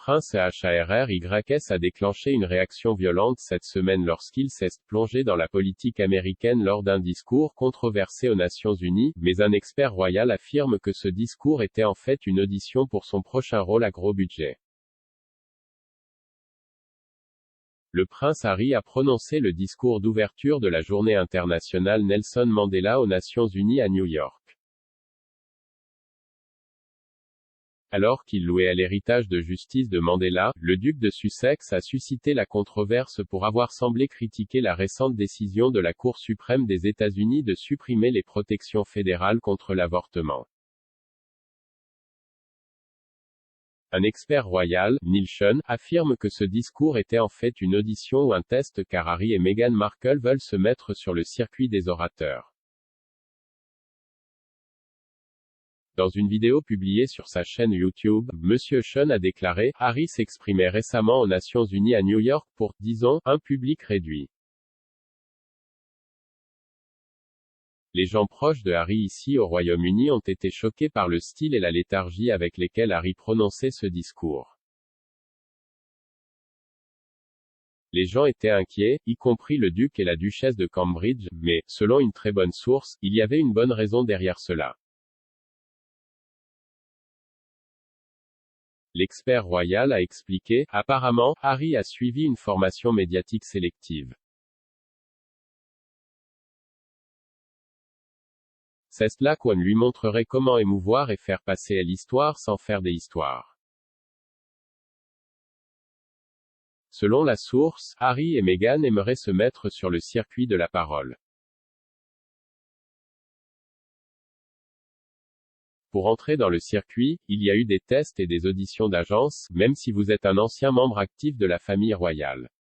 prince Harrys a déclenché une réaction violente cette semaine lorsqu'il s'est plongé dans la politique américaine lors d'un discours controversé aux Nations Unies, mais un expert royal affirme que ce discours était en fait une audition pour son prochain rôle à gros budget. Le prince Harry a prononcé le discours d'ouverture de la journée internationale Nelson Mandela aux Nations Unies à New York. Alors qu'il louait à l'héritage de justice de Mandela, le duc de Sussex a suscité la controverse pour avoir semblé critiquer la récente décision de la Cour suprême des États-Unis de supprimer les protections fédérales contre l'avortement. Un expert royal, Neil Sean, affirme que ce discours était en fait une audition ou un test car Harry et Meghan Markle veulent se mettre sur le circuit des orateurs. Dans une vidéo publiée sur sa chaîne YouTube, Monsieur Sean a déclaré « Harry s'exprimait récemment aux Nations Unies à New York pour, disons, un public réduit. Les gens proches de Harry ici au Royaume-Uni ont été choqués par le style et la léthargie avec lesquels Harry prononçait ce discours. Les gens étaient inquiets, y compris le duc et la duchesse de Cambridge, mais, selon une très bonne source, il y avait une bonne raison derrière cela. » L'expert royal a expliqué, apparemment, Harry a suivi une formation médiatique sélective. C'est cela qu'on lui montrerait comment émouvoir et faire passer à l'histoire sans faire des histoires. Selon la source, Harry et Meghan aimeraient se mettre sur le circuit de la parole. Pour entrer dans le circuit, il y a eu des tests et des auditions d'agence, même si vous êtes un ancien membre actif de la famille royale.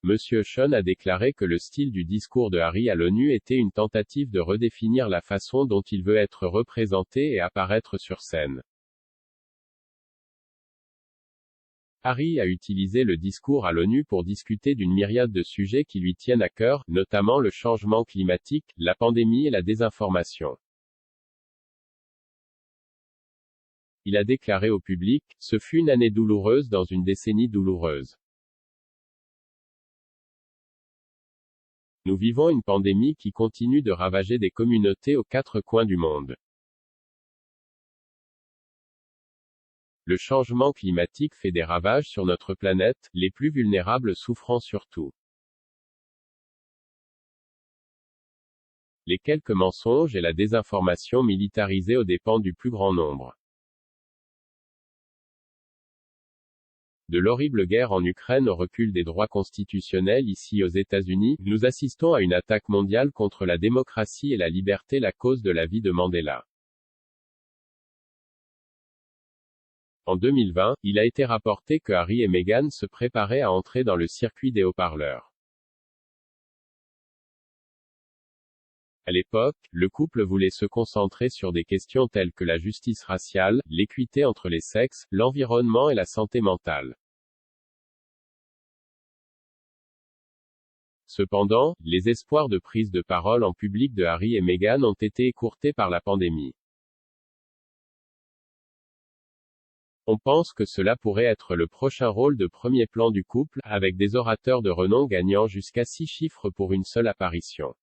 Monsieur Sean a déclaré que le style du discours de Harry à l'ONU était une tentative de redéfinir la façon dont il veut être représenté et apparaître sur scène. Harry a utilisé le discours à l'ONU pour discuter d'une myriade de sujets qui lui tiennent à cœur, notamment le changement climatique, la pandémie et la désinformation. Il a déclaré au public, « Ce fut une année douloureuse dans une décennie douloureuse. Nous vivons une pandémie qui continue de ravager des communautés aux quatre coins du monde. Le changement climatique fait des ravages sur notre planète, les plus vulnérables souffrant surtout. Les quelques mensonges et la désinformation militarisée aux dépens du plus grand nombre. De l'horrible guerre en Ukraine au recul des droits constitutionnels ici aux États-Unis, nous assistons à une attaque mondiale contre la démocratie et la liberté, la cause de la vie de Mandela. En 2020, il a été rapporté que Harry et Meghan se préparaient à entrer dans le circuit des haut-parleurs. À l'époque, le couple voulait se concentrer sur des questions telles que la justice raciale, l'équité entre les sexes, l'environnement et la santé mentale. Cependant, les espoirs de prise de parole en public de Harry et Meghan ont été écourtés par la pandémie. On pense que cela pourrait être le prochain rôle de premier plan du couple, avec des orateurs de renom gagnant jusqu'à 6 chiffres pour une seule apparition.